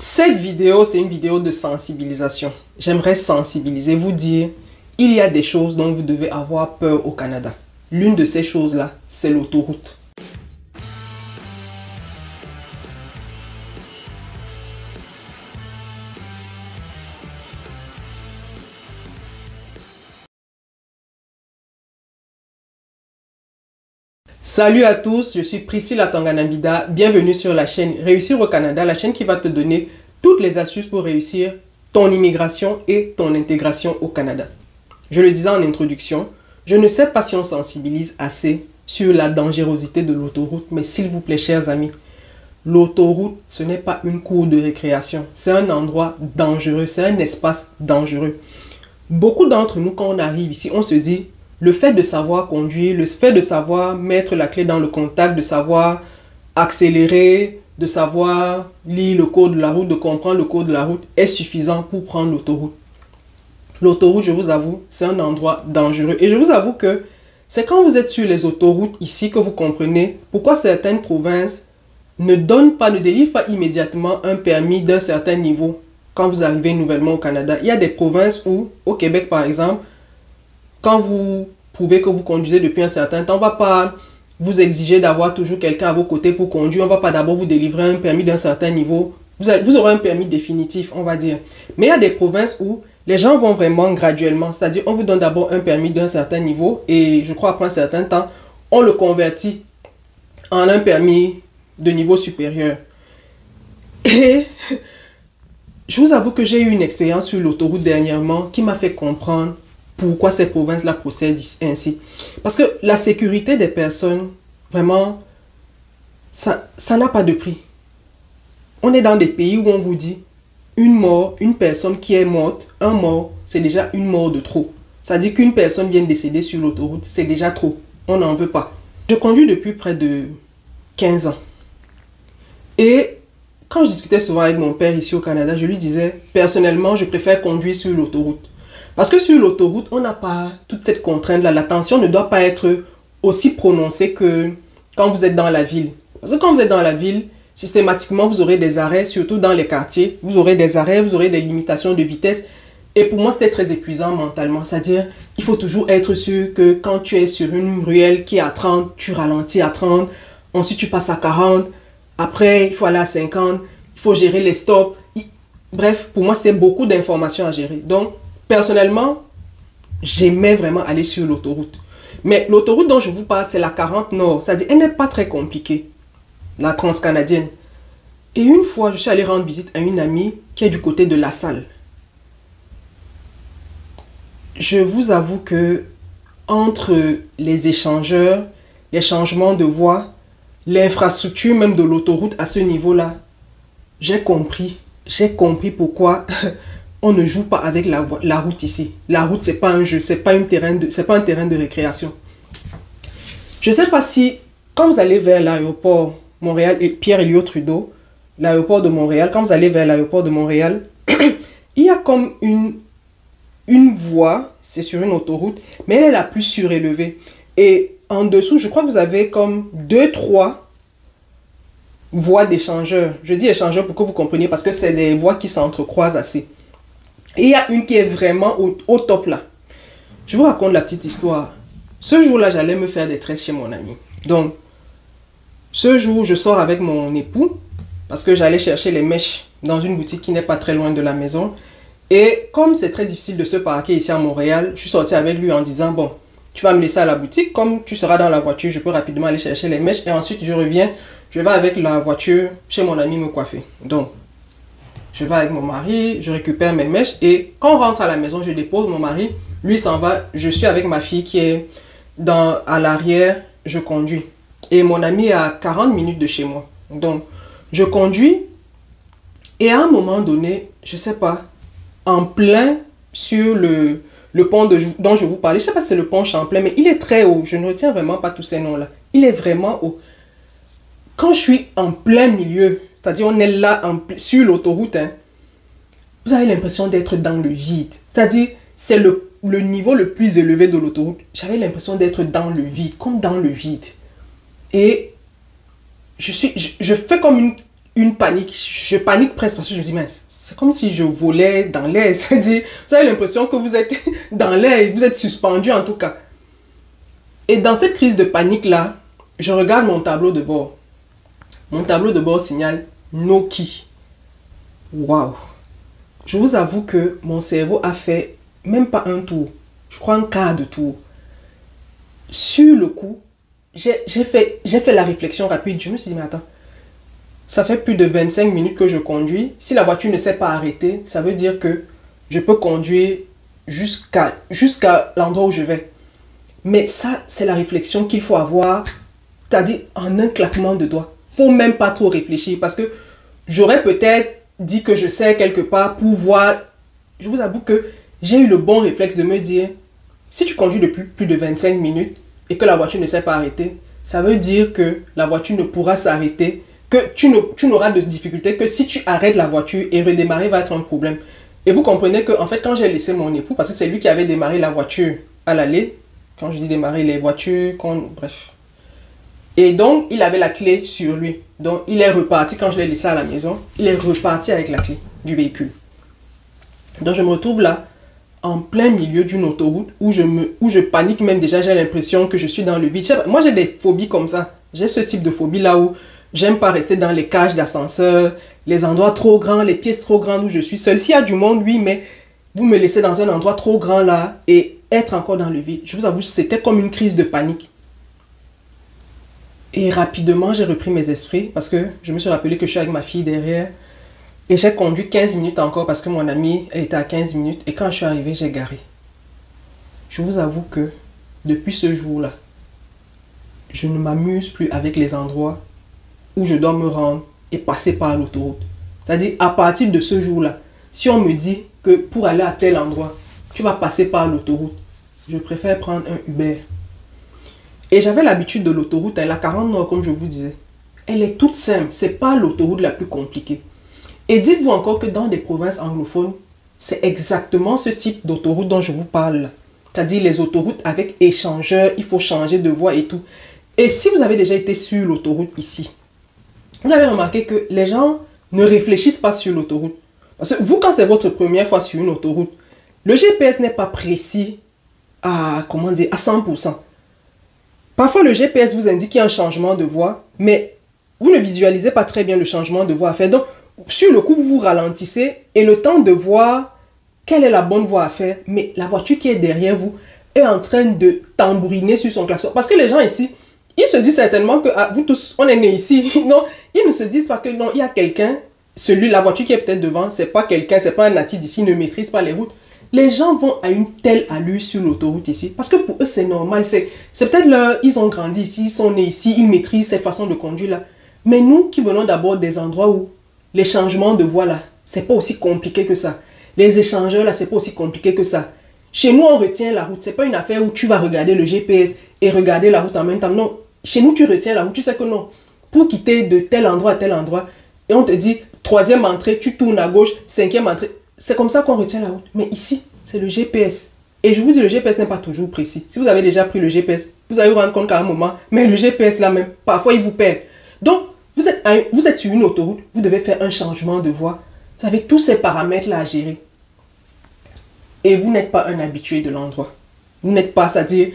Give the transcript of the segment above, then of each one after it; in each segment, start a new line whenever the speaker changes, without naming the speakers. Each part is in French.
Cette vidéo, c'est une vidéo de sensibilisation. J'aimerais sensibiliser, vous dire, il y a des choses dont vous devez avoir peur au Canada. L'une de ces choses-là, c'est l'autoroute. Salut à tous, je suis Priscilla Tanganambida, bienvenue sur la chaîne Réussir au Canada, la chaîne qui va te donner toutes les astuces pour réussir ton immigration et ton intégration au Canada. Je le disais en introduction, je ne sais pas si on sensibilise assez sur la dangerosité de l'autoroute, mais s'il vous plaît, chers amis, l'autoroute, ce n'est pas une cour de récréation, c'est un endroit dangereux, c'est un espace dangereux. Beaucoup d'entre nous, quand on arrive ici, on se dit, le fait de savoir conduire, le fait de savoir mettre la clé dans le contact, de savoir accélérer, de savoir lire le code de la route, de comprendre le code de la route est suffisant pour prendre l'autoroute. L'autoroute, je vous avoue, c'est un endroit dangereux. Et je vous avoue que c'est quand vous êtes sur les autoroutes ici que vous comprenez pourquoi certaines provinces ne délivrent pas immédiatement un permis d'un certain niveau quand vous arrivez nouvellement au Canada. Il y a des provinces où, au Québec par exemple, quand vous prouvez que vous conduisez depuis un certain temps, on ne va pas vous exiger d'avoir toujours quelqu'un à vos côtés pour conduire. On ne va pas d'abord vous délivrer un permis d'un certain niveau. Vous aurez un permis définitif, on va dire. Mais il y a des provinces où les gens vont vraiment graduellement. C'est-à-dire, on vous donne d'abord un permis d'un certain niveau et je crois après un certain temps, on le convertit en un permis de niveau supérieur. Et je vous avoue que j'ai eu une expérience sur l'autoroute dernièrement qui m'a fait comprendre pourquoi ces provinces-là procèdent ainsi. Parce que la sécurité des personnes, vraiment, ça n'a pas de prix. On est dans des pays où on vous dit, une mort, une personne qui est morte, un mort, c'est déjà une mort de trop. C'est-à-dire qu'une personne vient de décéder sur l'autoroute, c'est déjà trop. On n'en veut pas. Je conduis depuis près de 15 ans. Et quand je discutais souvent avec mon père ici au Canada, je lui disais, personnellement, je préfère conduire sur l'autoroute. Parce que sur l'autoroute, on n'a pas toute cette contrainte-là. La tension ne doit pas être aussi prononcée que quand vous êtes dans la ville. Parce que quand vous êtes dans la ville, systématiquement, vous aurez des arrêts, surtout dans les quartiers. Vous aurez des arrêts, vous aurez des limitations de vitesse. Et pour moi, c'était très épuisant mentalement. C'est-à-dire, il faut toujours être sûr que quand tu es sur une ruelle qui est à 30, tu ralentis à 30. Ensuite, tu passes à 40. Après, il faut aller à 50. Il faut gérer les stops. Bref, pour moi, c'était beaucoup d'informations à gérer. Donc, personnellement, j'aimais vraiment aller sur l'autoroute. Mais l'autoroute dont je vous parle, c'est la 40 Nord. C'est-à-dire, elle n'est pas très compliquée, la transcanadienne. Et une fois, je suis allé rendre visite à une amie qui est du côté de La Salle. Je vous avoue que entre les échangeurs, les changements de voie, l'infrastructure même de l'autoroute à ce niveau-là, j'ai compris pourquoi on ne joue pas avec la route ici. La route, c'est pas un jeu, c'est pas un terrain de récréation. Je ne sais pas si, quand vous allez vers l'aéroport Montréal et Pierre-Elliott Trudeau, l'aéroport de Montréal, quand vous allez vers l'aéroport de Montréal, il y a comme une voie, c'est sur une autoroute, mais elle est la plus surélevée. Et en dessous, je crois que vous avez comme 2-3 voies d'échangeurs. Je dis échangeurs pour que vous compreniez, parce que c'est des voies qui s'entrecroisent assez. Et il y a une qui est vraiment au top là. Je vous raconte la petite histoire. Ce jour-là, j'allais me faire des tresses chez mon ami. Donc, ce jour, je sors avec mon époux parce que j'allais chercher les mèches dans une boutique qui n'est pas très loin de la maison. Et comme c'est très difficile de se parquer ici à Montréal, je suis sorti avec lui en disant, bon, tu vas me laisser à la boutique. Comme tu seras dans la voiture, je peux rapidement aller chercher les mèches. Et ensuite, je reviens, je vais avec la voiture chez mon ami me coiffer. Donc, je vais avec mon mari, je récupère mes mèches et quand on rentre à la maison, je dépose mon mari. Lui s'en va, je suis avec ma fille qui est à l'arrière, je conduis. Et mon ami est à 40 minutes de chez moi. Donc, je conduis et à un moment donné, je ne sais pas, en plein sur le pont dont je vous parlais, je ne sais pas si c'est le pont Champlain, mais il est très haut. Je ne retiens vraiment pas tous ces noms-là. Il est vraiment haut. Quand je suis en plein milieu, c'est-à-dire on est là sur l'autoroute, hein, vous avez l'impression d'être dans le vide. C'est-à-dire, c'est le niveau le plus élevé de l'autoroute. J'avais l'impression d'être dans le vide, comme dans le vide. Et je fais comme une panique. Je panique presque parce que je me dis, mais c'est comme si je volais dans l'air. C'est-à-dire, vous avez l'impression que vous êtes dans l'air, vous êtes suspendu en tout cas. Et dans cette crise de panique-là, je regarde mon tableau de bord. Mon tableau de bord signale Noki. Waouh! Je vous avoue que mon cerveau a fait même pas un tour. Je crois un quart de tour. Sur le coup, j'ai fait la réflexion rapide. Je me suis dit, mais attends, ça fait plus de 25 minutes que je conduis. Si la voiture ne s'est pas arrêtée, ça veut dire que je peux conduire jusqu'à l'endroit où je vais. Mais ça, c'est la réflexion qu'il faut avoir, c'est-à-dire en un claquement de doigts. Faut même pas trop réfléchir parce que j'aurais peut-être dit que je sais quelque part pour voir. Je vous avoue que j'ai eu le bon réflexe de me dire, si tu conduis depuis plus de 25 minutes et que la voiture ne s'est pas arrêtée, ça veut dire que la voiture ne pourra s'arrêter, que tu n'auras de difficulté, que si tu arrêtes la voiture et redémarrer va être un problème. Et vous comprenez que en fait, quand j'ai laissé mon époux, parce que c'est lui qui avait démarré la voiture à l'aller, quand je dis démarrer les voitures, bref. Et donc, il avait la clé sur lui. Donc, il est reparti, quand je l'ai laissé à la maison, il est reparti avec la clé du véhicule. Donc, je me retrouve là, en plein milieu d'une autoroute, où je panique même déjà, j'ai l'impression que je suis dans le vide. Moi, j'ai des phobies comme ça. J'ai ce type de phobie là où j'aime pas rester dans les cages d'ascenseur, les endroits trop grands, les pièces trop grandes où je suis seul. S'il y a du monde, oui, mais vous me laissez dans un endroit trop grand là et être encore dans le vide. Je vous avoue, c'était comme une crise de panique. Et rapidement, j'ai repris mes esprits parce que je me suis rappelé que je suis avec ma fille derrière. Et j'ai conduit 15 minutes encore parce que mon amie, elle était à 15 minutes. Et quand je suis arrivé, j'ai garé. Je vous avoue que depuis ce jour-là, je ne m'amuse plus avec les endroits où je dois me rendre et passer par l'autoroute. C'est-à-dire, à partir de ce jour-là, si on me dit que pour aller à tel endroit, tu vas passer par l'autoroute, je préfère prendre un Uber. Et j'avais l'habitude de l'autoroute, la 40 Nord, comme je vous disais. Elle est toute simple, c'est pas l'autoroute la plus compliquée. Et dites-vous encore que dans des provinces anglophones, c'est exactement ce type d'autoroute dont je vous parle. C'est-à-dire les autoroutes avec échangeur, il faut changer de voie et tout. Et si vous avez déjà été sur l'autoroute ici, vous avez remarqué que les gens ne réfléchissent pas sur l'autoroute. Parce que vous, quand c'est votre première fois sur une autoroute, le GPS n'est pas précis à 100%. Parfois, le GPS vous indique qu'il y a un changement de voie, mais vous ne visualisez pas très bien le changement de voie à faire. Donc, sur le coup, vous vous ralentissez et le temps de voir quelle est la bonne voie à faire, mais la voiture qui est derrière vous est en train de tambouriner sur son klaxon. Parce que les gens ici, ils se disent certainement que vous tous, on est nés ici. Non, ils ne se disent pas que non, il y a quelqu'un, la voiture qui est peut-être devant, c'est pas quelqu'un, c'est pas un natif d'ici, ne maîtrise pas les routes. Les gens vont à une telle allure sur l'autoroute ici, parce que pour eux c'est normal, c'est peut-être ils ont grandi ici, ils sont nés ici, ils maîtrisent cette façon de conduire là. Mais nous qui venons d'abord des endroits où les changements de voie là, c'est pas aussi compliqué que ça. Les échangeurs là, c'est pas aussi compliqué que ça. Chez nous, on retient la route. C'est pas une affaire où tu vas regarder le GPS et regarder la route en même temps. Non, chez nous, tu retiens la route. Tu sais que non. Pour quitter de tel endroit à tel endroit, et on te dit, 3e entrée, tu tournes à gauche, 5e entrée. C'est comme ça qu'on retient la route. Mais ici, c'est le GPS. Et je vous dis, le GPS n'est pas toujours précis. Si vous avez déjà pris le GPS, vous allez vous rendre compte qu'à un moment, mais le GPS là même, parfois il vous perd. Donc, vous êtes sur une autoroute, vous devez faire un changement de voie. Vous avez tous ces paramètres-là à gérer. Et vous n'êtes pas un habitué de l'endroit. Vous n'êtes pas, c'est-à-dire,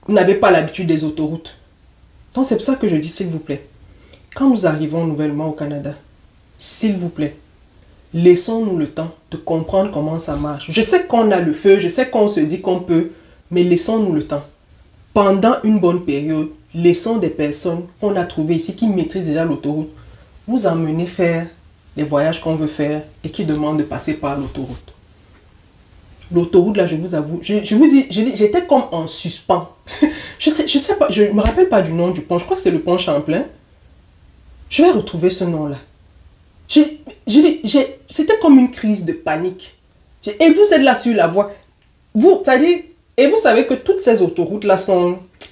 vous n'avez pas l'habitude des autoroutes. Donc c'est pour ça que je dis, s'il vous plaît, quand nous arrivons nouvellement au Canada, s'il vous plaît, laissons-nous le temps de comprendre comment ça marche. Je sais qu'on a le feu, je sais qu'on se dit qu'on peut, mais laissons-nous le temps. Pendant une bonne période, laissons des personnes qu'on a trouvées ici qui maîtrisent déjà l'autoroute vous emmener faire les voyages qu'on veut faire et qui demandent de passer par l'autoroute. L'autoroute, là, je vous avoue, je vous dis, j'étais comme en suspens. je sais pas, je me rappelle pas du nom du pont, je crois que c'est le pont Champlain. Je vais retrouver ce nom-là. C'était comme une crise de panique. Et vous êtes là sur la voie. C'est-à-dire, et vous savez que toutes ces autoroutes-là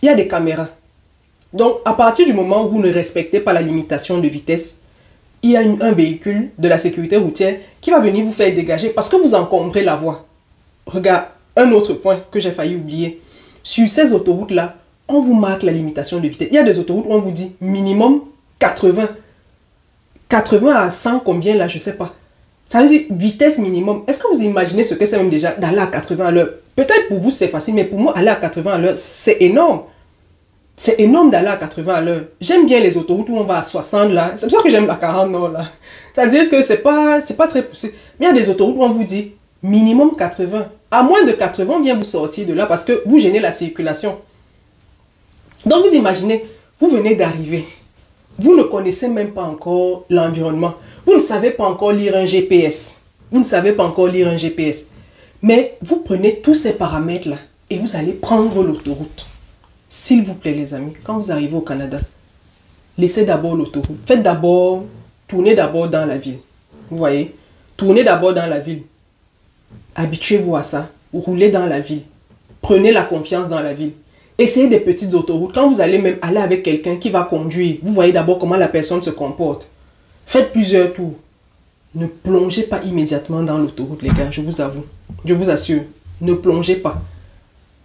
il y a des caméras. Donc, à partir du moment où vous ne respectez pas la limitation de vitesse, il y a un véhicule de la sécurité routière qui va venir vous faire dégager parce que vous encombrez la voie. Regarde, un autre point que j'ai failli oublier. Sur ces autoroutes-là, on vous marque la limitation de vitesse. Il y a des autoroutes où on vous dit minimum 80. 80 à 100, combien là, je sais pas. Ça veut dire vitesse minimum. Est-ce que vous imaginez ce que c'est même déjà d'aller à 80 à l'heure? Peut-être pour vous c'est facile, mais pour moi, aller à 80 à l'heure, c'est énorme. C'est énorme d'aller à 80 à l'heure. J'aime bien les autoroutes où on va à 60 là. C'est pour ça que j'aime la 40 nord là. C'est-à-dire que c'est pas très poussé. Mais il y a des autoroutes où on vous dit minimum 80. À moins de 80, on vient vous sortir de là parce que vous gênez la circulation. Donc vous imaginez, vous venez d'arriver. Vous ne connaissez même pas encore l'environnement. Vous ne savez pas encore lire un GPS. Vous ne savez pas encore lire un GPS. Mais vous prenez tous ces paramètres-là et vous allez prendre l'autoroute. S'il vous plaît les amis, quand vous arrivez au Canada, laissez d'abord l'autoroute. Faites d'abord, tournez d'abord dans la ville. Vous voyez? Tournez d'abord dans la ville. Habituez-vous à ça. Roulez dans la ville. Prenez la confiance dans la ville. Essayez des petites autoroutes. Quand vous allez même aller avec quelqu'un qui va conduire, vous voyez d'abord comment la personne se comporte. Faites plusieurs tours. Ne plongez pas immédiatement dans l'autoroute, les gars, je vous avoue. Je vous assure, ne plongez pas.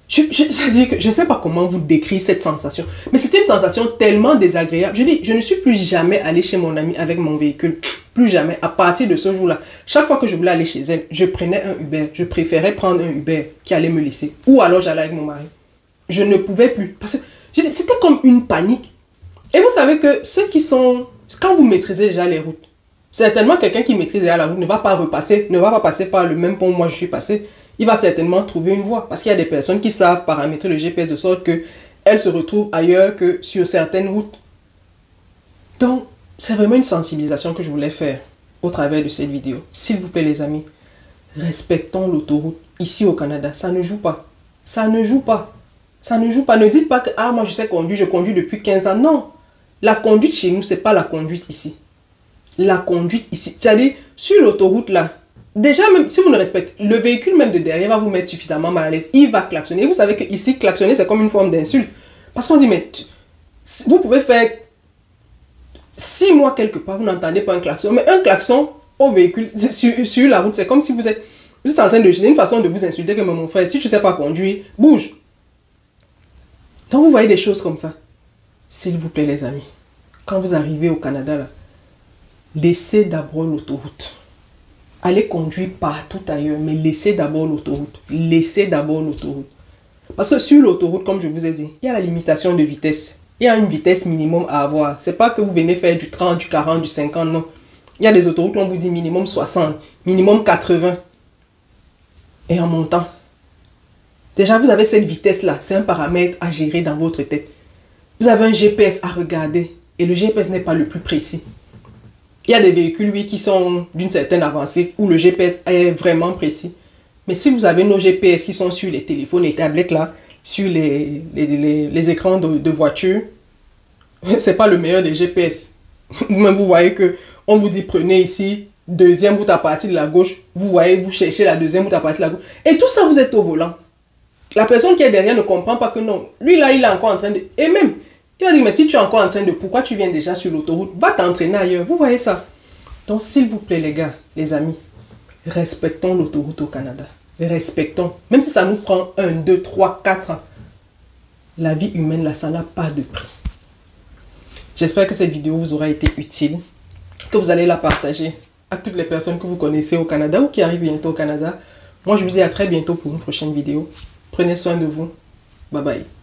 Je ne sais pas comment vous décrire cette sensation, mais c'était une sensation tellement désagréable. Je dis, je ne suis plus jamais allé chez mon amie avec mon véhicule. Plus jamais. À partir de ce jour-là, chaque fois que je voulais aller chez elle, je prenais un Uber. Je préférais prendre un Uber qui allait me laisser. Ou alors j'allais avec mon mari. Je ne pouvais plus. Parce que c'était comme une panique. Et vous savez que ceux qui sont... Quand vous maîtrisez déjà les routes, certainement quelqu'un qui maîtrise déjà la route ne va pas repasser, ne va pas passer par le même pont où moi je suis passé. Il va certainement trouver une voie. Parce qu'il y a des personnes qui savent paramétrer le GPS de sorte qu'elles se retrouvent ailleurs que sur certaines routes. Donc, c'est vraiment une sensibilisation que je voulais faire au travers de cette vidéo. S'il vous plaît les amis, respectons l'autoroute ici au Canada. Ça ne joue pas. Ça ne joue pas. Ça ne joue pas. Ne dites pas que ah, moi je sais conduire, je conduis depuis 15 ans. Non. La conduite chez nous, ce n'est pas la conduite ici. La conduite ici. C'est-à-dire, sur l'autoroute là, déjà, même si vous ne respectez, le véhicule même de derrière va vous mettre suffisamment mal à l'aise. Il va klaxonner. Et vous savez qu'ici, klaxonner, c'est comme une forme d'insulte. Parce qu'on dit, mais vous pouvez faire 6 mois quelque part, vous n'entendez pas un klaxon. Mais un klaxon au véhicule, sur la route, c'est comme si vous êtes en train de... C'est une façon de vous insulter que mon frère, si tu ne sais pas conduire, bouge. Donc vous voyez des choses comme ça. S'il vous plaît les amis, quand vous arrivez au Canada, là, laissez d'abord l'autoroute. Allez conduire partout ailleurs, mais laissez d'abord l'autoroute. Laissez d'abord l'autoroute. Parce que sur l'autoroute, comme je vous ai dit, il y a la limitation de vitesse. Il y a une vitesse minimum à avoir. Ce n'est pas que vous venez faire du 30, du 40, du 50, non. Il y a des autoroutes où on vous dit minimum 60, minimum 80. Et en montant. Déjà, vous avez cette vitesse-là. C'est un paramètre à gérer dans votre tête. Vous avez un GPS à regarder. Et le GPS n'est pas le plus précis. Il y a des véhicules, oui, qui sont d'une certaine avancée, où le GPS est vraiment précis. Mais si vous avez nos GPS qui sont sur les téléphones et tablettes, là, sur les écrans de voiture, c'est pas le meilleur des GPS. Même vous voyez que on vous dit prenez ici, deuxième route à partir de la gauche. Vous voyez, vous cherchez la deuxième route à partir de la gauche. Et tout ça, vous êtes au volant. La personne qui est derrière ne comprend pas que non. Lui, là, il est encore en train de... Et même, il va dire, mais si tu es encore en train de... Pourquoi tu viens déjà sur l'autoroute? Va t'entraîner ailleurs. Vous voyez ça? Donc, s'il vous plaît, les gars, les amis, respectons l'autoroute au Canada. Respectons. Même si ça nous prend 1, 2, 3, 4 ans. La vie humaine, là, ça n'a pas de prix. J'espère que cette vidéo vous aura été utile. Que vous allez la partager à toutes les personnes que vous connaissez au Canada ou qui arrivent bientôt au Canada. Moi, je vous dis à très bientôt pour une prochaine vidéo. Prenez soin de vous. Bye bye.